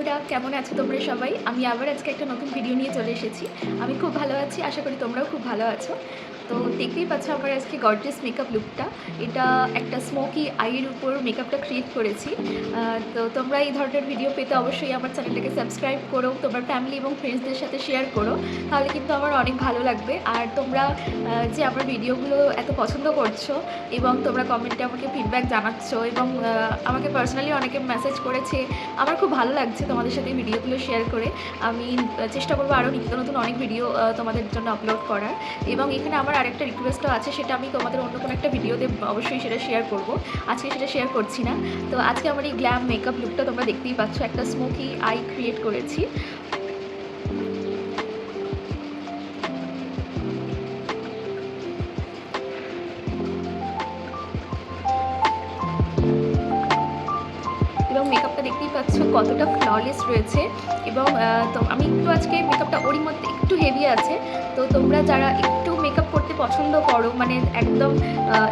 বন্ধুরা, কেমন আছো তোমরা সবাই? আমি আবার আজকে একটা নতুন ভিডিও নিয়ে চলে এসেছি। আমি খুব ভালো আছি, আশা করি তোমরাও খুব ভালো আছো। তো দেখতেই পাচ্ছ আমার আজকে গর্জিয়াস মেকআপ লুকটা। এটা একটা স্মোকি আইয়ের উপর মেকআপটা ক্রিয়েট করেছি। তো তোমরা এই ধরনের ভিডিও পেতে অবশ্যই আমার চ্যানেলটাকে সাবস্ক্রাইব করো, তোমার ফ্যামিলি এবং ফ্রেন্ডসদের সাথে শেয়ার করো, তাহলে কিন্তু আমার অনেক ভালো লাগবে। আর তোমরা যে আমার ভিডিওগুলো এত পছন্দ করছো এবং তোমরা কমেন্টে আমাকে ফিডব্যাক জানাচ্ছ এবং আমাকে পার্সোনালি অনেকে মেসেজ করেছে, আমার খুব ভালো লাগছে তোমাদের সাথে ভিডিওগুলো শেয়ার করে। আমি চেষ্টা করবো আরও নিত্য নতুন অনেক ভিডিও তোমাদের জন্য আপলোড করার। এবং এখানে আমার আরেকটা রিকোয়েস্টও আছে, সেটা আমি তোমাদের অন্য কোনো একটা ভিডিওতে অবশ্যই সেটা শেয়ার করব। আজকে সেটা শেয়ার করছি না। তো আজকে আমার এই গ্ল্যাম মেকআপ লুকটা তোমরা দেখতেই পাচ্ছ, একটা স্মোকি আই ক্রিয়েট করেছি। এবং মেকআপটা দেখতেই পাচ্ছ কতটা ফ্ললেস রয়েছে। এবং তো আমি একটু আজকে মেকআপটা ওরই মধ্যে একটু হেভি আছে। তো তোমরা যারা একটু মেকআপ করতে পছন্দ করো, মানে একদম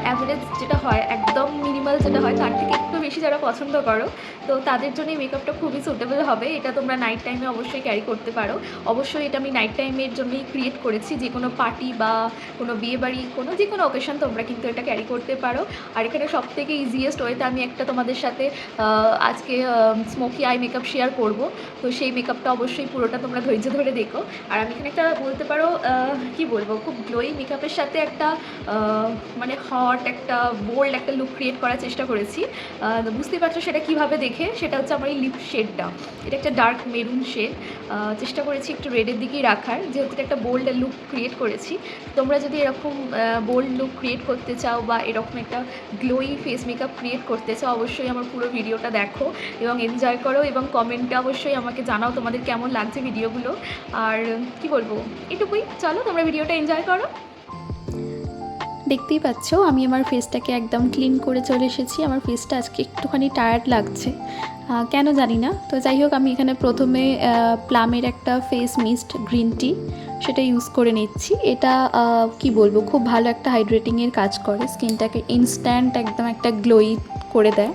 অ্যাভারেজ যেটা হয়, একদম মিনিমাল যেটা হয়, তার থেকে একটু বেশি যারা পছন্দ করো, তো তাদের জন্য এই মেকআপটা খুবই সুটেবল হবে। এটা তোমরা নাইট টাইমে অবশ্যই ক্যারি করতে পারো। অবশ্যই এটা আমি নাইট টাইমের জন্যই ক্রিয়েট করেছি। যে কোনো পার্টি বা কোনো বিয়েবাড়ি, যে কোনো অকেশন তোমরা কিন্তু এটা ক্যারি করতে পারো। আর এখানে সবথেকে ইজিয়েস্ট ওয়েতে আমি একটা তোমাদের সাথে আজকে স্মোকি আই মেকআপ শেয়ার করব। তো সেই মেকআপটা অবশ্যই পুরোটা তোমরা ধৈর্য ধরে দেখো। আর আমি এখানে একটা বলতে পারো কি বলবো, খুব গ্লোয়ি মেকআপের সাথে একটা মানে হট একটা বোল্ড একটা লুক ক্রিয়েট করার চেষ্টা করেছি। বুঝতেই পারছো সেটা কীভাবে দেখে। সেটা হচ্ছে আমার এই লিপ শেডটা, এটা একটা ডার্ক মেরুন শেড। চেষ্টা করেছি একটু রেডের দিকেই রাখার, যেহেতু একটা বোল্ড লুক ক্রিয়েট করেছি। তোমরা যদি এরকম বোল্ড লুক ক্রিয়েট করতে চাও বা এরকম একটা গ্লোয়ি ফেস মেকআপ ক্রিয়েট করতে চাও, অবশ্যই আমার পুরো ভিডিওটা দেখো এবং এনজয় করো এবং কমেন্টে অবশ্যই আমাকে জানাও তোমাদের কেমন লাগছে ভিডিওগুলো। আর কি বলবো, এটুকুই। চলো তোমরা ভিডিওটা এনজয় করো। দেখতেই পাচ্ছ আমি আমার ফেসটাকে একদম ক্লিন করে চলে এসেছি। আমার ফেসটা আজকে একটুখানি টায়ার্ড লাগছে, কেন জানি না। তো যাই হোক, আমি এখানে প্রথমে প্লামের একটা ফেস মিস্ট গ্রিন টি সেটা ইউজ করে নিচ্ছি। এটা কি বলবো, খুব ভালো একটা হাইড্রেটিংয়ের কাজ করে, স্কিনটাকে ইনস্ট্যান্ট একদম একটা গ্লোই করে দেয়।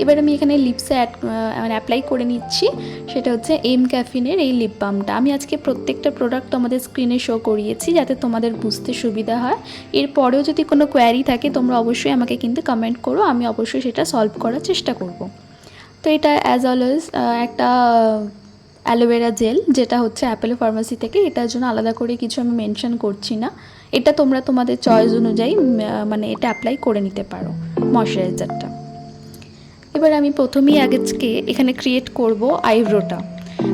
এবার আমি এখানে লিপসে মানে অ্যাপ্লাই করে নিচ্ছি। সেটা হচ্ছে এম ক্যাফিনের এই লিপ বামটা। আমি আজকে প্রত্যেকটা প্রোডাক্ট তোমাদের স্ক্রিনে শো করিয়েছি যাতে তোমাদের বুঝতে সুবিধা হয়। এরপরেও যদি কোনো কোয়ারি থাকে তোমরা অবশ্যই আমাকে কিন্তু কমেন্ট করো, আমি অবশ্যই সেটা সলভ করার চেষ্টা করব। তো এটা অ্যাজ অলওয়েজ একটা অ্যালোভেরা জেল, যেটা হচ্ছে অ্যাপেলো ফার্মাসি থেকে। এটার জন্য আলাদা করে কিছু আমি মেনশন করছি না, এটা তোমরা তোমাদের চয়েস অনুযায়ী মানে এটা অ্যাপ্লাই করে নিতে পারো ময়শ্চারাইজারটা। এবার আমি প্রথমেই আজকে এখানে ক্রিয়েট করব আইব্রোটা।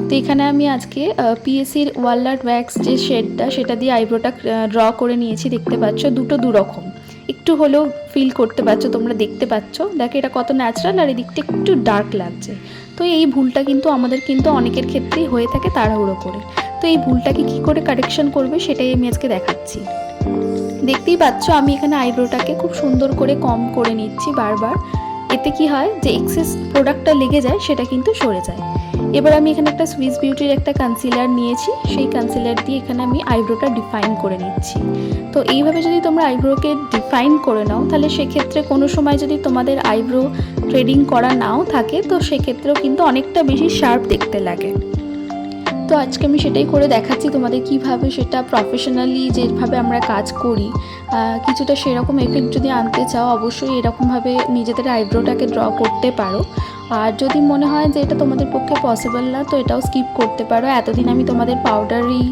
তো এখানে আমি আজকে পিএসির ওয়ালনাট ওয়্যাক্স যে শেডটা, সেটা দিয়ে আইব্রোটা ড্র করে নিয়েছি। দেখতে পাচ্ছ দুটো দুরকম, একটু হলেও ফিল করতে পারছো, তোমরা দেখতে পাচ্ছ। দেখো এটা কত ন্যাচারাল, আর এদিকটা একটু ডার্ক লাগছে। তো এই ভুলটা কিন্তু আমাদের অনেকের ক্ষেত্রেই হয়ে থাকে তাড়াহুড়ো করে। তো এই ভুলটাকে কী করে কারেকশন করবে সেটাই আমি আজকে দেখাচ্ছি। দেখতেই পাচ্ছ আমি এখানে আইব্রোটাকে খুব সুন্দর করে কম করে নিচ্ছি বারবার। এতে কি হয়, যে এক্সেস প্রোডাক্টটা লেগে যায় সেটা কিন্তু সরে যায়। এবার আমি এখানে একটা সুইস বিউটির একটা কনসিলার নিয়েছি, সেই কনসিলার দিয়ে এখানে আমি আইব্রোটা ডিফাইন করে নিচ্ছি। তো এইভাবে যদি তোমরা আইব্রোকে ডিফাইন করে নাও, তাহলে সেক্ষেত্রে কোনো সময় যদি তোমাদের আইব্রো থ্রেডিং করা নাও থাকে, তো সেক্ষেত্রেও কিন্তু অনেকটা বেশি শার্প দেখতে লাগে। তো আজকে আমি সেটাই করে দেখাচ্ছি তোমাদের কিভাবে সেটা প্রফেশনালি যেভাবে আমরা কাজ করি কিছুটা সেরকম এফেক্ট যদি আনতে চাও, অবশ্যই এরকমভাবে নিজেদের আইব্রোটাকে ড্র করতে পারো। আর যদি মনে হয় যে এটা তোমাদের পক্ষে পসিবল না, তো এটাও স্কিপ করতে পারো। এতদিন আমি তোমাদের পাউডারি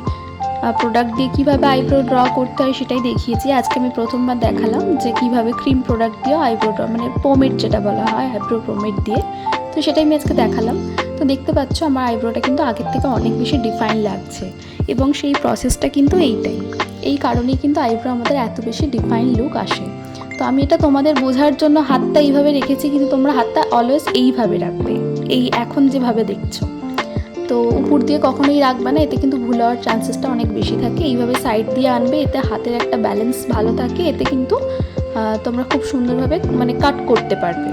প্রোডাক্ট দিয়ে কীভাবে আইব্রো ড্র করতে হয় সেটাই দেখিয়েছি। আজকে আমি প্রথমবার দেখালাম যে কীভাবে ক্রিম প্রোডাক্ট দিয়ে আইব্রো ড্র, মানে পোমেড যেটা বলা হয়, আইব্রো পোমেড দিয়ে, তো সেটাই আমি আজকে দেখালাম। তো দেখতে পাচ্ছ আমার আইব্রোটা কিন্তু আগের থেকে অনেক বেশি ডিফাইন লাগছে, এবং সেই প্রসেসটা কিন্তু এইটাই, এই কারণেই কিন্তু আইব্রো আমাদের এত বেশি ডিফাইন লুক আসে। তো আমি এটা তোমাদের বোঝার জন্য হাতটা এইভাবে রেখেছি, কিন্তু তোমরা হাতটা অলওয়েজ এইভাবে রাখবে, এই এখন যেভাবে দেখছো। তো উপর দিয়ে কখনোই রাখবে না, এতে কিন্তু ভুল হওয়ার চান্সেসটা অনেক বেশি থাকে। এইভাবে সাইড দিয়ে আনবে, এতে হাতের একটা ব্যালেন্স ভালো থাকে, এতে কিন্তু তোমরা খুব সুন্দরভাবে মানে কাট করতে পারবে।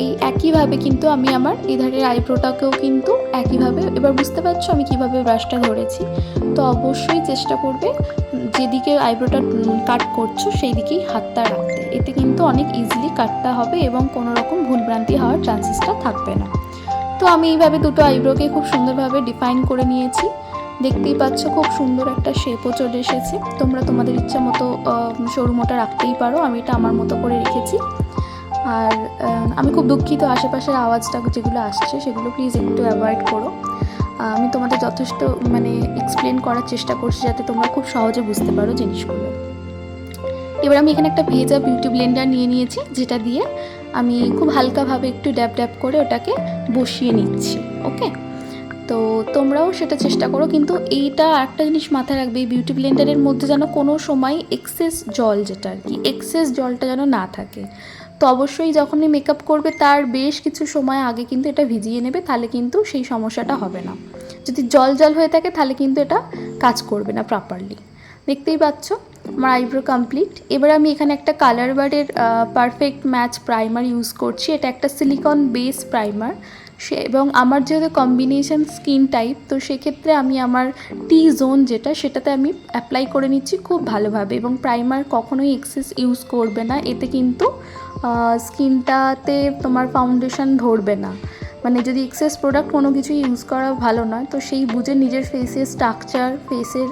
এই একইভাবে কিন্তু আমি আমার এধারের আইব্রোটাকেও কিন্তু একইভাবে, এবার বুঝতে পারছো আমি কিভাবে ব্রাশটা ধরেছি। তো অবশ্যই চেষ্টা করবে যেদিকে আইব্রোটা কাট করছো সেই দিকেই হাতটা রাখতে। এতে কিন্তু অনেক ইজিলি কাটটা হবে এবং কোনো রকম ভুলভ্রান্তি হওয়ার চান্সেসটা থাকবে না। তো আমি এইভাবে দুটো আইব্রোকে খুব সুন্দরভাবে ডিফাইন করে নিয়েছি। দেখতেই পাচ্ছ খুব সুন্দর একটা শেপও চলে এসেছে। তোমরা তোমাদের ইচ্ছা মতো সরু মোটা রাখতেই পারো, আমি এটা আমার মতো করে রেখেছি। আর আমি খুব দুঃখিত, আশেপাশের আওয়াজটা যেগুলো আসছে সেগুলো প্লিজ একটু অ্যাভয়েড করো। আমি তোমাদের যথেষ্ট এক্সপ্লেন করার চেষ্টা করছি যাতে তোমরা খুব সহজে বুঝতে পারো জিনিসগুলো। এবার আমি এখানে একটা ভেজা বিউটি ব্লেন্ডার নিয়ে নিয়েছি, যেটা দিয়ে আমি খুব হালকাভাবে একটু ড্যাব ড্যাব করে ওটাকে বসিয়ে নিচ্ছি। ওকে, তো তোমরাও সেটা চেষ্টা করো। কিন্তু এইটা একটা জিনিস মাথায় রাখবে, এই বিউটি ব্লেন্ডারের মধ্যে যেন কোনো সময় এক্সেস জল, যেটা আর কি এক্সেস জলটা যেন না থাকে। তো অবশ্যই যখনই মেকআপ করবে তার বেশ কিছু সময় আগে কিন্তু এটা ভিজিয়ে নেবে, তাহলে কিন্তু সেই সমস্যাটা হবে না। যদি জল জল হয়ে থাকে তাহলে কিন্তু এটা কাজ করবে না প্রপারলি। দেখতেই পাচ্ছ আমার আইব্রো কমপ্লিট। এবার আমি এখানে একটা কালার বারের পারফেক্ট ম্যাচ প্রাইমার ইউজ করছি। এটা একটা সিলিকন বেস প্রাইমার, এবং আমার যেহেতু কম্বিনেশন স্কিন টাইপ, তো সেক্ষেত্রে আমি আমার টি জোন যেটা সেটাতে আমি অ্যাপ্লাই করে নিচ্ছি খুব ভালোভাবে। এবং প্রাইমার কখনোই এক্সেস ইউজ করবে না, এতে কিন্তু স্কিনটাতে তোমার ফাউন্ডেশন ধরবে না। মানে যদি এক্সেস প্রোডাক্ট কোনো কিছু ইউজ করা ভালো নয়, তো সেই বুঝে নিজের ফেসের স্ট্রাকচার, ফেসের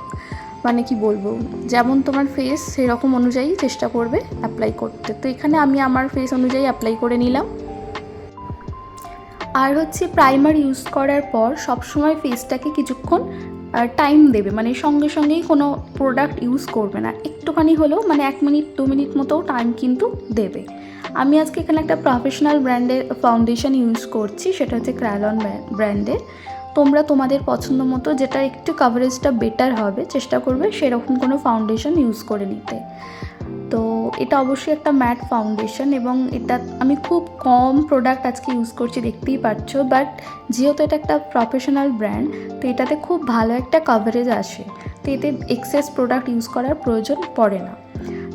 মানে কি বলবো, যেমন তোমার ফেস সেরকম অনুযায়ী চেষ্টা করবে অ্যাপ্লাই করতে। তো এখানে আমি আমার ফেস অনুযায়ী অ্যাপ্লাই করে নিলাম। আর হচ্ছে প্রাইমার ইউজ করার পর সবসময় ফেসটাকে কিছুক্ষণ টাইম দেবে, মানে সঙ্গে সঙ্গেই কোনো প্রোডাক্ট ইউজ করবে না, একটুখানি হলেও মানে 1 মিনিট 2 মিনিট মতো টাইম কিন্তু দেবে। আমি আজকে এখানে একটা প্রফেশনাল ব্র্যান্ডের ফাউন্ডেশন ইউজ করছি, সেটা হচ্ছে ক্রায়োলন ব্র্যান্ডের। তোমরা তোমাদের পছন্দ মতো যেটা একটু কভারেজটা বেটার হবে চেষ্টা করবে সেরকম কোনো ফাউন্ডেশন ইউজ করে নিতে। তো এটা অবশ্যই একটা ম্যাট ফাউন্ডেশন, এবং এটা আমি খুব কম প্রোডাক্ট আজকে ইউজ করছি দেখতেই পাচ্ছ। বাট যেহেতু এটা একটা প্রফেশনাল ব্র্যান্ড, তো এটাতে খুব ভালো একটা কভারেজ আসে, তো এতে এক্সেস প্রোডাক্ট ইউজ করার প্রয়োজন পড়ে না।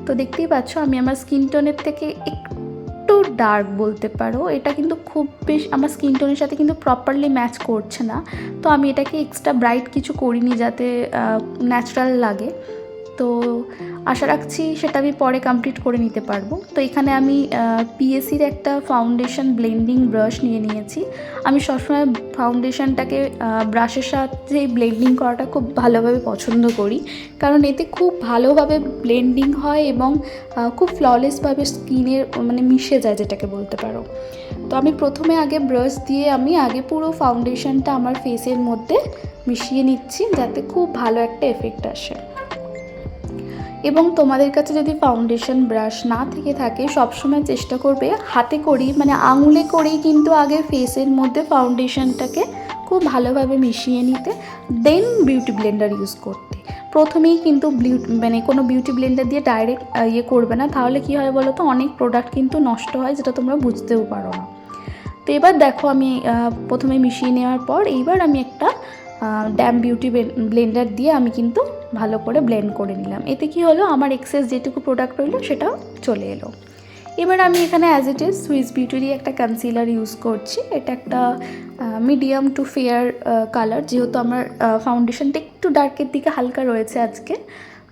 তো দেখতেই পাচ্ছ আমি আমার স্কিন টোনের থেকে একটু ডার্ক বলতে পারো, এটা কিন্তু খুব বেশি আমার স্কিন টোনের সাথে কিন্তু প্রপারলি ম্যাচ করছে না। তো আমি এটাকে এক্সট্রা ব্রাইট কিছু করিনি যাতে ন্যাচারাল লাগে। তো আশা রাখছি সেটা আমি পরে কমপ্লিট করে নিতে পারবো। তো এখানে আমি পিএসির একটা ফাউন্ডেশন ব্লেন্ডিং ব্রাশ নিয়ে নিয়েছি। আমি সবসময় ফাউন্ডেশনটাকে ব্রাশের সাথে ব্লেন্ডিং করাটা খুব ভালোভাবে পছন্দ করি, কারণ এতে খুব ভালোভাবে ব্লেন্ডিং হয় এবং খুব ফ্ললেসভাবে স্কিনের মানে মিশে যায়, যেটাকে বলতে পারো। তো আমি প্রথমে আগে ব্রাশ দিয়ে আমি আগে পুরো ফাউন্ডেশনটা আমার ফেসের মধ্যে মিশিয়ে নিচ্ছি, যাতে খুব ভালো একটা এফেক্ট আসে। এবং তোমাদের কাছে যদি ফাউন্ডেশন ব্রাশ না থেকে থাকে, সবসময় চেষ্টা করবে হাতে করেই মানে আঙুলে করেই কিন্তু আগে ফেসের মধ্যে ফাউন্ডেশনটাকে খুব ভালোভাবে মিশিয়ে নিতে, দেন বিউটি ব্লেন্ডার ইউজ করতে। প্রথমেই কিন্তু মানে কোনো বিউটি ব্লেন্ডার দিয়ে ডাইরেক্ট করবে না, তাহলে কী হয় বলো তো, অনেক প্রোডাক্ট কিন্তু নষ্ট হয়, যেটা তোমরা বুঝতেও পারো না। তো এবার দেখো আমি প্রথমে মিশিয়ে নেওয়ার পর এইবার আমি একটা ড্যাম বিউটি ব্লেন্ডার দিয়ে আমি কিন্তু ভালো করে ব্লেন্ড করে নিলাম। এতে কি হলো, আমার এক্সেস যেটুকু প্রোডাক্ট রইলো সেটাও চলে এলো। এবার আমি এখানে অ্যাজ ইট ইজ সুইস বিউটিরই একটা কনসিলার ইউজ করছি। এটা একটা মিডিয়াম টু ফেয়ার কালার, যেহেতু আমার ফাউন্ডেশনটা একটু ডার্কের দিকে হালকা রয়েছে আজকে,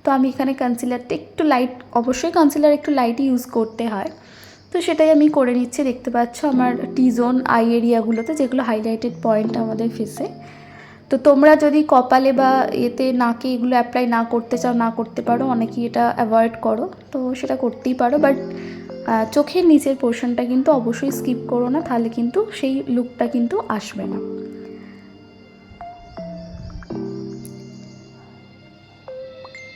তো আমি এখানে কনসিলারটা একটু লাইট, অবশ্যই কনসিলার একটু লাইটই ইউজ করতে হয়, তো সেটাই আমি করে নিচ্ছি। দেখতে পাচ্ছ আমার টি জোন আই এরিয়াগুলোতে, যেগুলো হাইলাইটেড পয়েন্ট আমাদের ফেসে। তো তোমরা যদি কপালে বা এতে নাকে এগুলো অ্যাপ্লাই না করতে চাও, না করতে পারো, অনেকেই এটা অ্যাভয়েড করো, তো সেটা করতেই পারো। বাট চোখের নিচের পোর্শনটা কিন্তু অবশ্যই স্কিপ করো না, তাহলে কিন্তু সেই লুকটা কিন্তু আসবে না।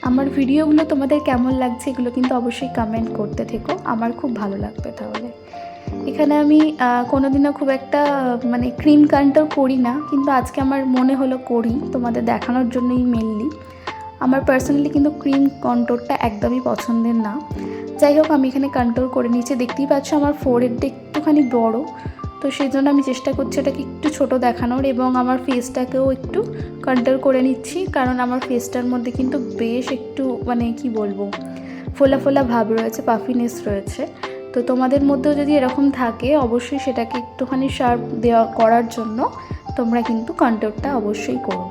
আমার ভিডিওগুলো তোমাদের কেমন লাগছে এগুলো কিন্তু অবশ্যই কমেন্ট করতে থেকো, আমার খুব ভালো লাগবে তাহলে। এখানে আমি কোনোদিনও খুব একটা মানে ক্রিম কন্ট্রোল করি না, কিন্তু আজকে আমার মনে হলো করি, তোমাদের দেখানোর জন্যই মেনলি। আমার পার্সোনালি কিন্তু ক্রিম কন্ট্রোলটা একদমই পছন্দের না। যাই হোক, আমি এখানে কন্ট্রোল করে নিচ্ছি। দেখতেই পাচ্ছ আমার ফোরহেডটা একটুখানি বড়, তো সেই জন্য আমি চেষ্টা করছি ওটাকে একটু ছোট দেখানোর, এবং আমার ফেসটাকেও একটু কন্ট্রোল করে নিচ্ছি, কারণ আমার ফেসটার মধ্যে কিন্তু বেশ একটু মানে কি বলবো, ফোলা ফোলা ভাব রয়েছে, পাফিনেস রয়েছে। তো তোমাদের মধ্যেও যদি এরকম থাকে, অবশ্যই সেটাকে একটুখানি শার্প করার জন্য তোমরা কিন্তু কন্ট্রোলটা অবশ্যই করো।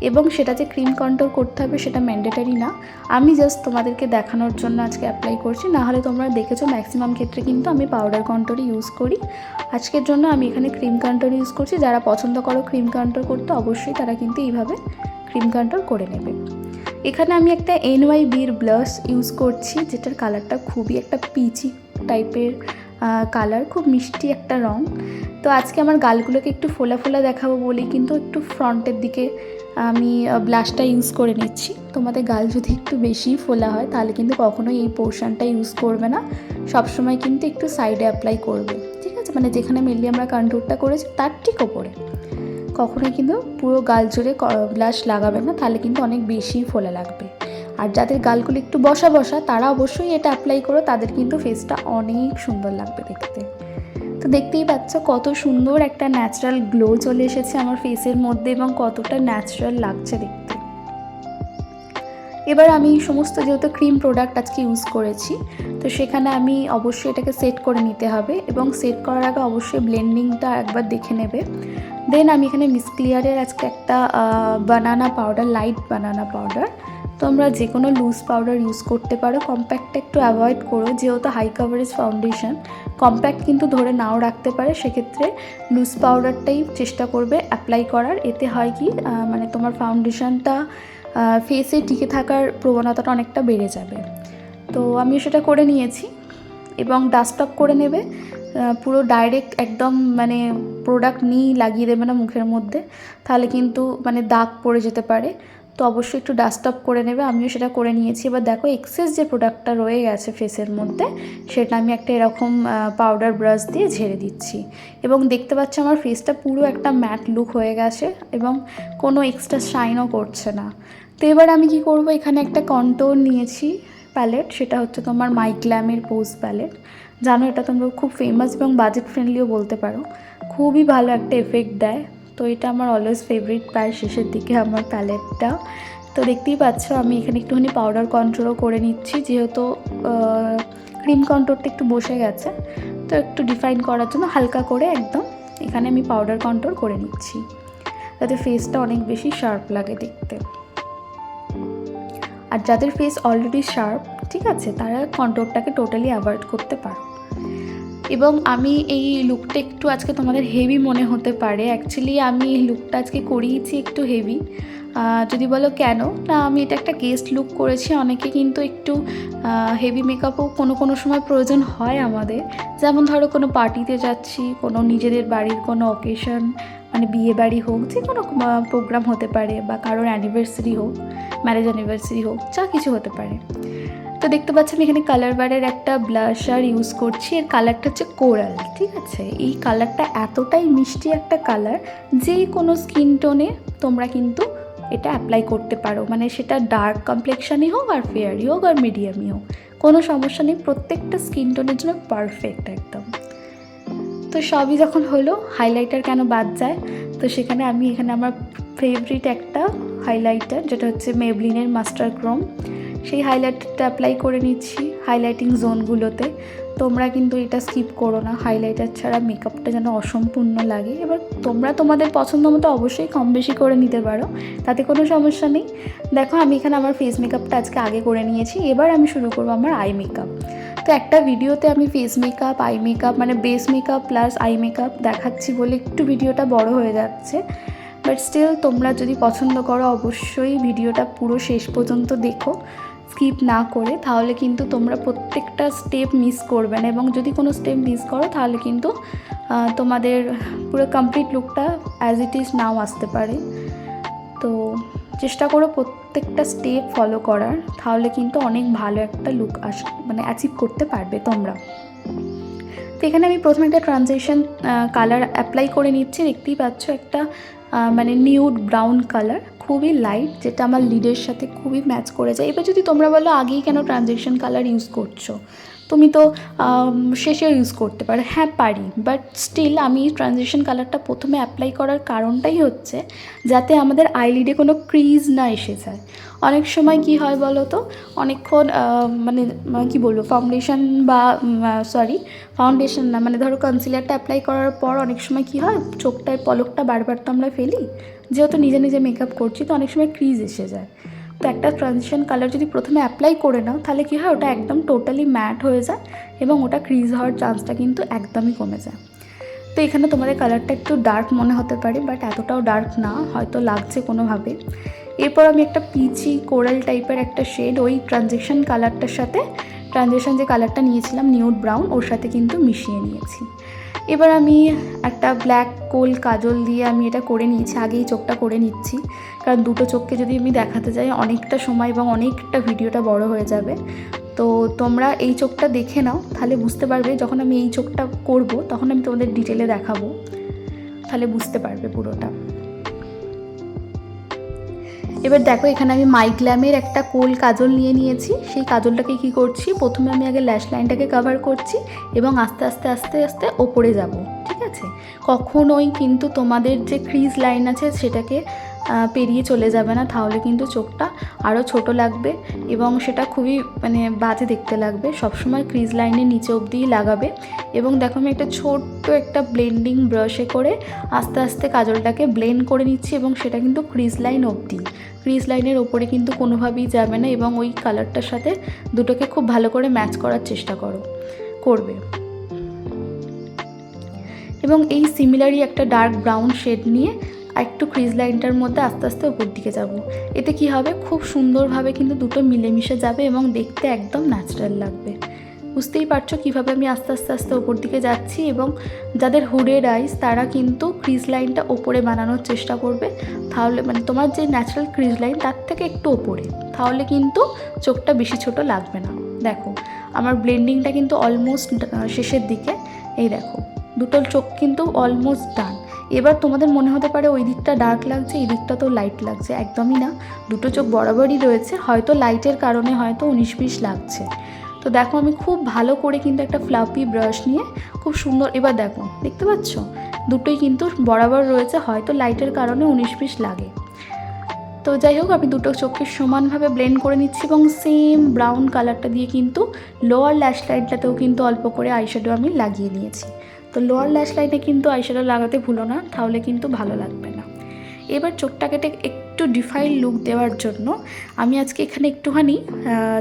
এবং সেটা যে ক্রিম কন্ট্রোল করতে হবে সেটা ম্যান্ডেটারি না, আমি জাস্ট তোমাদেরকে দেখানোর জন্য আজকে অ্যাপ্লাই করছি। নাহলে তোমরা দেখেছো ম্যাক্সিমাম ক্ষেত্রে কিন্তু আমি পাউডার কন্ট্রোলই ইউজ করি। আজকের জন্য আমি এখানে ক্রিম কন্ট্রোল ইউজ করছি। যারা পছন্দ করো ক্রিম কন্ট্রোল করতে, অবশ্যই তারা কিন্তু এইভাবে ক্রিম কন্ট্রোল করে নেবে। এখানে আমি একটা NYBর ব্লাশ ইউজ করছি, যেটার কালারটা খুবই একটা পিচি টাইপের কালার, খুব মিষ্টি একটা রং। তো আজকে আমার গালগুলোকে একটু ফোলা ফোলা দেখাবো বলি কিন্তু একটু ফ্রন্টের দিকে আমি ব্লাশটা ইউজ করে নিচ্ছি। তোমাদের গাল যদি একটু বেশি ফোলা হয় তাহলে কিন্তু কখনোই এই পোর্শনটা ইউজ করবে না, সবসময় কিন্তু একটু সাইডে অ্যাপ্লাই করবে, ঠিক আছে? মানে যেখানে মেনলি আমরা কন্ট্রোলটা করেছি তার ঠিক ওপরে, কখনোই কিন্তু পুরো গাল জুড়ে ব্লাশ লাগাবে না, তাহলে কিন্তু অনেক বেশি ফোলা লাগবে। আর যাদের গালগুলো একটু বসা বসা তারা অবশ্যই এটা অ্যাপ্লাই করো, তাদের কিন্তু ফেসটা অনেক সুন্দর লাগবে দেখতে। তো দেখতেই পাচ্ছ কত সুন্দর একটা ন্যাচারাল গ্লো চলে এসেছে আমার ফেসের মধ্যে এবং কতটা ন্যাচারাল লাগছে দেখতে। এবার আমি সমস্ত যেহেতু ক্রিম প্রোডাক্ট আজকে ইউজ করেছি, তো সেখানে আমি অবশ্যই এটাকে সেট করে নিতে হবে এবং সেট করার আগে অবশ্যই ব্লেন্ডিংটা একবার দেখে নেবে। দেন আমি এখানে মিস ক্লিয়ারের আজকে একটা বানানা পাউডার, লাইট বানানা পাউডার, তোমরা যে কোনো লুজ পাউডার ইউজ করতে পারো। কম্প্যাক্টটা একটু অ্যাভয়েড করো, যেহেতু হাই কাভারেজ ফাউন্ডেশন, কম্প্যাক্ট কিন্তু ধরে নাও রাখতে পারে, সেক্ষেত্রে লুজ পাউডারটাই চেষ্টা করবে অ্যাপ্লাই করার। এতে হয় কি মানে তোমার ফাউন্ডেশনটা ফেসে টিকে থাকার প্রবণতাটা অনেকটা বেড়ে যাবে। তো আমি সেটা করে নিয়েছি এবং ডাস্ট অফ করে নেবে, পুরো ডাইরেক্ট একদম মানে প্রোডাক্ট নিয়েই লাগিয়ে দেবে না মুখের মধ্যে, তাহলে কিন্তু মানে দাগ পড়ে যেতে পারে। তো অবশ্যই একটু ডাস্ট অফ করে নেবে, আমিও সেটা করে নিয়েছি। এবার দেখো এক্সেস যে প্রোডাক্টটা রয়ে গেছে ফেসের মধ্যে, সেটা আমি একটা এরকম পাউডার ব্রাশ দিয়ে ঝেড়ে দিচ্ছি এবং দেখতে পাচ্ছ আমার ফেসটা পুরো একটা ম্যাট লুক হয়ে গেছে এবং কোনো এক্সট্রা শাইনও করছে না। তো এবার আমি কি করব, এখানে একটা কন্ট্যুর নিয়েছি প্যালেট, সেটা হচ্ছে তোমার মাইগ্ল্যামের পোজ প্যালেট। জানো এটা তোমরা খুব ফেমাস এবং বাজেট ফ্রেন্ডলিও বলতে পারো, খুবই ভালো একটা এফেক্ট দেয়। তো এটা আমার অলওয়েজ ফেভারিট, প্রায় শেষের দিকে আমার প্যালেটটা। তো দেখতেই পাচ্ছ আমি এখানে একটুখানি পাউডার কন্ট্রোলও করে নিচ্ছি, যেহেতু ক্রিম কন্ট্রোলটা একটু বসে গেছে, তো একটু ডিফাইন করার জন্য হালকা করে একদম এখানে আমি পাউডার কন্ট্রোল করে নিচ্ছি, যাতে ফেসটা অনেক বেশি শার্প লাগে দেখতে। আর যাদের ফেস অলরেডি শার্প, ঠিক আছে, তারা কন্ট্রোলটাকে টোটালি অ্যাভয়েড করতে পারো। এবং আমি এই লুকটা একটু আজকে তোমাদের হেভি মনে হতে পারে, অ্যাকচুয়ালি আমি এই লুকটা আজকে করিয়েছি একটু হেভি। যদি বলো কেন, না আমি এটা একটা গেস্ট লুক করেছি। অনেকে কিন্তু একটু হেভি মেকআপও কোনো সময় প্রয়োজন হয় আমাদের, যেমন ধরো কোনো পার্টিতে যাচ্ছি, কোনো নিজেদের বাড়ির কোনো অকেশন, মানে বিয়ে বাড়ি হোক, যে কোনো প্রোগ্রাম হতে পারে, বা কারোর অ্যানিভার্সারি হোক, ম্যারেজ অ্যানিভার্সারি হোক, যা কিছু হতে পারে। তো দেখতে পাচ্ছি আমি এখানে কালার বারের একটা ব্লাশার ইউজ করছি, এর কালারটা হচ্ছে কোরাল, ঠিক আছে? এই কালারটা এতটাই মিষ্টি একটা কালার, যে কোনো স্কিন টোনে তোমরা কিন্তু এটা অ্যাপ্লাই করতে পারো, মানে সেটা ডার্ক কমপ্লেকশনই হোক আর ফেয়ারই হোক আর মিডিয়ামই হোক, কোনো সমস্যা নেই, প্রত্যেকটা স্কিন টোনের জন্য পারফেক্ট একদম। তো সবই যখন হলো, হাইলাইটার কেন বাদ যায়? তো সেখানে আমি এখানে আমার ফেভারিট একটা হাইলাইটার, যেটা হচ্ছে মেবলিনের মাস্টার ক্রোম, সেই হাইলাইটারটা অ্যাপ্লাই করে নিচ্ছি হাইলাইটিং জোনগুলোতে। তোমরা কিন্তু এটা স্কিপ করো না, হাইলাইটার ছাড়া মেকআপটা যেন অসম্পূর্ণ লাগে। এবার তোমরা তোমাদের পছন্দ মতো অবশ্যই কম বেশি করে নিতে পারো, তাতে কোনো সমস্যা নেই। দেখো আমি এখানে আমার ফেস মেকআপটা আজকে আগে করে নিয়েছি, এবার আমি শুরু করবো আমার আই মেকআপ। তো একটা ভিডিওতে আমি ফেস মেকআপ, আই মেকআপ, মানে base makeup plus eye makeup দেখাচ্ছি বলে একটু ভিডিওটা বড় হয়ে যাচ্ছে, বাট স্টিল তোমরা যদি পছন্দ করো অবশ্যই ভিডিওটা পুরো শেষ পর্যন্ত দেখো স্কিপ না করে, তাহলে কিন্তু তোমরা প্রত্যেকটা স্টেপ মিস করবে না, এবং যদি কোনো স্টেপ মিস করো তাহলে কিন্তু তোমাদের পুরো কমপ্লিট লুকটা অ্যাজ ইট ইজ নাও আসতে পারে। তো চেষ্টা করো প্রত্যেকটা স্টেপ ফলো করার, তাহলে কিন্তু অনেক ভালো একটা লুক মানে অ্যাচিভ করতে পারবে তোমরা। তো এখানে আমি প্রথমে একটা ট্রানজিশন কালার অ্যাপ্লাই করে নিচ্ছি, দেখতেই পাচ্ছ একটা মানে নিউড ব্রাউন কালার, খুবই লাইট, যেটা আমার লিডের সাথে খুবই ম্যাচ করে যায়। এবার যদি তোমরা বলো আগেই কেন ট্রানজিশন কালার ইউজ করছো, তুমি তো শেষেও ইউজ করতে পারো, হ্যাঁ পারি, বাট স্টিল আমি ট্রানজিশন কালারটা প্রথমে অ্যাপ্লাই করার কারণটাই হচ্ছে যাতে আমাদের আইলিডে কোনো ক্রিজ না এসে যায়। অনেক সময় কি হয় বলো তো, অনেকক্ষণ মানে কি বলবো, ফাউন্ডেশন না, মানে ধরো কনসিলারটা অ্যাপ্লাই করার পর অনেক সময় কি হয়, চোখটায় পলকটা বারবার তো আমরা ফেলি, যেহেতু নিজে নিজে মেকআপ করছি তো অনেক সময় ক্রিজ এসে যায়। তো একটা ট্রানজিশন কালার যদি প্রথমে অ্যাপ্লাই করে নাও তাহলে কী হয়, ওটা একদম টোটালি ম্যাট হয়ে যায় এবং ওটা ক্রিজ হওয়ার চান্সটা কিন্তু একদমই কমে যায়। তো এখানে তোমাদের কালারটা একটু ডার্ক মনে হতে পারে, বাট এতটাও ডার্ক না, হয়তো লাগছে কোনোভাবে। এরপর আমি একটা পিচি কোরাল টাইপের একটা শেড ওই ট্রানজিশন কালারটার সাথে, ট্রানজিশন যে কালারটা নিয়েছিলাম নিউড ব্রাউন, ওর সাথে কিন্তু মিশিয়ে নিয়েছি। এবার আমি একটা ব্ল্যাক কোল কাজল দিয়ে আমি এটা করে নিয়েছি, আগেই চোখটা করে নিচ্ছি, কারণ দুটো চোখকে যদি আমি দেখাতে যাই অনেকটা সময় এবং অনেকটা ভিডিওটা বড় হয়ে যাবে। তো তোমরা এই চোখটা দেখে নাও, তাহলে বুঝতে পারবে। যখন আমি এই চোখটা করব তখন আমি তোমাদের ডিটেলে দেখাবো, তাহলে বুঝতে পারবে পুরোটা। এবার দেখো এখানে আমি মাইগ্ল্যামের একটা কোল কাজল নিয়ে নিয়েছি। সেই কাজলটাকে কি করছি, প্রথমে আমি আগে ল্যাশ লাইনটাকে কভার করছি এবং আস্তে আস্তে আস্তে আস্তে ওপরে যাব, ঠিক আছে? কখনোই কিন্তু তোমাদের যে ক্রিজ লাইন আছে সেটাকে পেরিয়ে চলে যাবে না, তাহলে কিন্তু চোখটা আরও ছোট লাগবে এবং সেটা খুবই মানে বাজে দেখতে লাগবে। সবসময় ক্রিজ লাইনের নিচে অবধিই লাগাবে। এবং দেখো আমি একটা ছোট্ট একটা ব্লেন্ডিং ব্রাশে করে আস্তে আস্তে কাজলটাকে ব্লেন্ড করে নিচ্ছি এবং সেটা কিন্তু ক্রিজ লাইন অবধি, ক্রিজ লাইনের ওপরে কিন্তু কোনোভাবেই যাবে না। এবং ওই কালারটার সাথে দুটোকে খুব ভালো করে ম্যাচ করার চেষ্টা করবে। এবং এই সিমিলারই একটা ডার্ক ব্রাউন শেড নিয়ে একটু ক্রিজ লাইনটার মধ্যে আস্তে আস্তে ওপর দিকে যাব। এতে কি হবে, খুব সুন্দরভাবে কিন্তু দুটো মিলেমিশে যাবে এবং দেখতে একদম ন্যাচারাল লাগবে। বুঝতেই পারছো কীভাবে আমি আস্তে আস্তে আস্তে ওপর দিকে যাচ্ছি। এবং যাদের হুডেড আইস তারা কিন্তু ক্রিজ লাইনটা ওপরে বানানোর চেষ্টা করবে, তাহলে মানে তোমার যে ন্যাচারাল ক্রিজ লাইন তার থেকে একটু ওপরে, তাহলে কিন্তু চোখটা বেশি ছোট লাগবে না। দেখো আমার ব্লেন্ডিংটা কিন্তু অলমোস্ট শেষের দিকে। এই দেখো দুটো চোখ কিন্তু অলমোস্ট ডান। এবার তোমাদের মনে হতে পারে ওই দিকটা ডার্ক লাগছে, এই দিকটা তো লাইট লাগছে, একদমই না, দুটো চোখ বরাবরই রয়েছে, হয়তো লাইটের কারণে হয়তো 19-20 লাগছে। তো দেখো আমি খুব ভালো করে কিন্তু একটা ফ্লাফি ব্রাশ নিয়ে খুব সুন্দর, এবার দেখো দেখতে পাচ্ছ দুটোই কিন্তু বরাবর রয়েছে, হয়তো লাইটের কারণে 19-20 লাগে। তো যাই হোক আমি দুটো চোখকে সমানভাবে ব্লেন্ড করে নিচ্ছি এবং সেম ব্রাউন কালারটা দিয়ে কিন্তু লোয়ার ল্যাশ লাইনটাতেও কিন্তু অল্প করে আইশ্যাডো আমি লাগিয়ে নিয়েছি। তো লোয়ার ল্যাশ লাইনে কিন্তু আইশ্যাডো লাগাতে ভুলো না, তাহলে কিন্তু ভালো লাগবে না। এবার চোখটাকে একটু ডিফাইন লুক দেওয়ার জন্য আমি আজকে এখানে একটুখানি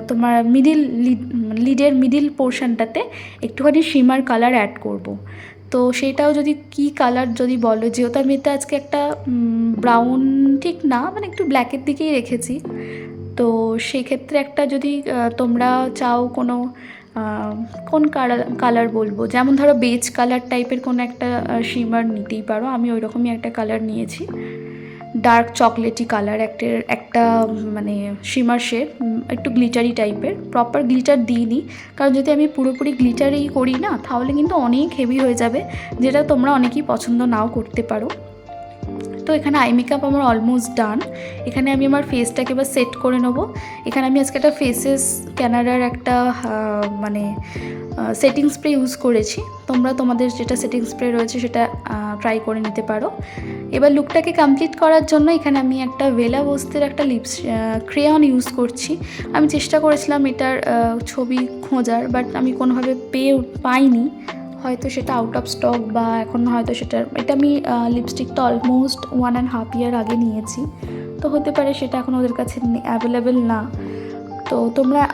তোমার লিডের মিডিল পোর্শনটাতে একটুখানি শিমার কালার অ্যাড করব। তো সেটাও যদি কি কালার যদি বলো, যেহেতু আমি এটা আজকে একটা ব্রাউন ঠিক না মানে একটু ব্ল্যাকের দিকেই রেখেছি, তো সেক্ষেত্রে একটা যদি তোমরা চাও কোনো কোন কালার বলবো, যেমন ধরো বেজ কালার টাইপের কোনো একটা শিমার নিতেই পারো। আমি ওই রকমই একটা কালার নিয়েছি, ডার্ক চকলেটি কালার একটা মানে শিমার শেড, একটু গ্লিটারি টাইপের। প্রপার গ্লিটার দিইনি, কারণ যদি আমি পুরোপুরি গ্লিটারেই করি না তাহলে কিন্তু অনেক হেভি হয়ে যাবে, যেটা তোমরা অনেকেই পছন্দ নাও করতে পারো। তো এখানে আই মেকআপ আমার অলমোস্ট ডান। এখানে আমি আমার ফেসটাকে এবার সেট করে নেবো। এখানে আমি আজকে একটা ফেসেস ক্যানাডার একটা মানে সেটিং স্প্রে ইউজ করেছি, তোমরা তোমাদের যেটা সেটিং স্প্রে রয়েছে সেটা ট্রাই করে নিতে পারো। এবার লুকটাকে কমপ্লিট করার জন্য এখানে আমি একটা ভেলা বস্তির একটা লিপস ক্রেয়ন ইউজ করছি। আমি চেষ্টা করেছিলাম এটার ছবি খোঁজার, বাট আমি কোনোভাবে পাইনি, হয়তো সেটা আউট অফ স্টক বা এখন হয়তো এটা আমি লিপস্টিকটা অলমোস্ট 1.5 ইয়ার আগে নিয়েছি, তো হতে পারে সেটা এখন ওদের কাছে অ্যাভেলেবেল না। তো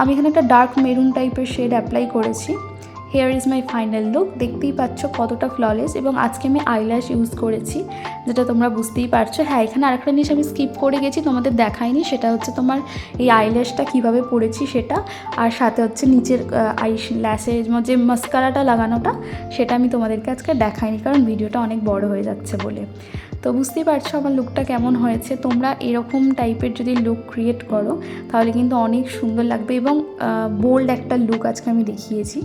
আমি এখানে একটা ডার্ক মেরুন টাইপের শেড অ্যাপ্লাই করেছি। Hair is my final look, দেখতেই পাচ্ছ কতটা ফ্ললেস। এবং আজকে আমি আইল্যাশ ইউজ করেছি, যেটা তোমরা বুঝতেই পারছো। হ্যাঁ, এখানে আরেকটা জিনিস আমি স্কিপ করে গেছি, তোমাদের দেখাইনি, সেটা হচ্ছে তোমার এই আইল্যাশটা কীভাবে পরেছি সেটা, আর সাথে হচ্ছে নিচের ল্যাশের যে মাস্কারাটা লাগানোটা সেটা আমি তোমাদেরকে আজকে দেখাইনি, কারণ ভিডিওটা অনেক বড় হয়ে যাচ্ছে বলে। তো বুঝতেই পারছো আমার লুকটা কেমন হয়েছে। তোমরা এরকম টাইপের যদি লুক ক্রিয়েট করো তাহলে কিন্তু অনেক সুন্দর লাগবে এবং বোল্ড একটা লুক আজকে আমি দেখিয়েছি।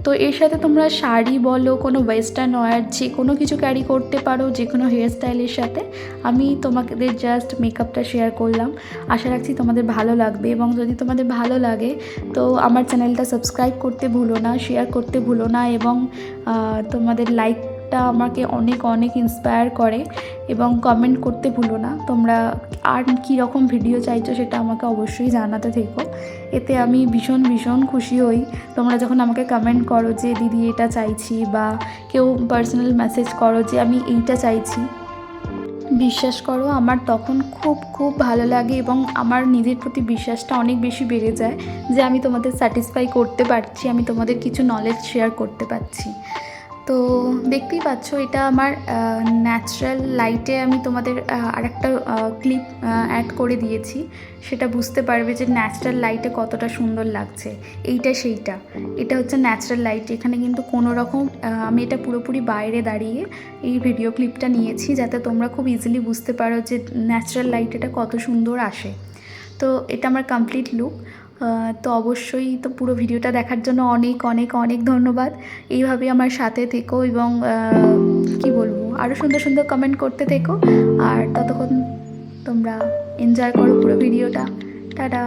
তো এর সাথে তোমরা শাড়ি বলো, কোনো ওয়েস্টার্ন ওয়্যার, যে কোনো কিছু ক্যারি করতে পারো, যে কোনো হেয়ার স্টাইলের সাথে। আমি তোমাদের জাস্ট মেকআপটা শেয়ার করলাম, আশা রাখছি তোমাদের ভালো লাগবে। এবং যদি তোমাদের ভালো লাগে তো আমার চ্যানেলটা সাবস্ক্রাইব করতে ভুলো না, শেয়ার করতে ভুলো না, এবং তোমাদের লাইকটা আমাকে অনেক অনেক ইন্সপায়ার করে। এবং কমেন্ট করতে ভুলো না তোমরা আর কী রকম ভিডিও চাইছো সেটা আমাকে অবশ্যই জানাতে থেকো, এতে আমি ভীষণ ভীষণ খুশি হই। তোমরা যখন আমাকে কমেন্ট করো যে দিদি এটা চাইছি, বা কেউ পার্সোনাল মেসেজ করো যে আমি এইটা চাইছি, বিশ্বাস করো আমার তখন খুব খুব ভালো লাগে এবং আমার নিজের প্রতি বিশ্বাসটা অনেক বেশি বেড়ে যায় যে আমি তোমাদের স্যাটিসফাই করতে পারছি, আমি তোমাদের কিছু নলেজ শেয়ার করতে পারছি। তো দেখতেই পাচ্ছ এটা আমার ন্যাচারাল লাইটে আমি তোমাদের আরেকটা ক্লিপ অ্যাড করে দিয়েছি, সেটা বুঝতে পারবে যে ন্যাচারাল লাইটে কতটা সুন্দর লাগছে। এইটা সেইটা, এটা হচ্ছে ন্যাচারাল লাইট। এখানে কিন্তু কোনো রকম আমি এটা পুরোপুরি বাইরে দাঁড়িয়ে এই ভিডিও ক্লিপটা নিয়েছি যাতে তোমরা খুব ইজিলি বুঝতে পারো যে ন্যাচারাল লাইট এটা কত সুন্দর আসে। তো এটা আমার কমপ্লিট লুক। তো অবশ্যই তো পুরো ভিডিওটা দেখার জন্য অনেক অনেক অনেক ধন্যবাদ। এইভাবে আমার সাথে থেকো এবং কি বলবো, আরও সুন্দর সুন্দর কমেন্ট করতে থেকো। আর ততক্ষণ তোমরা এনজয় করো পুরো ভিডিওটা। টাটা।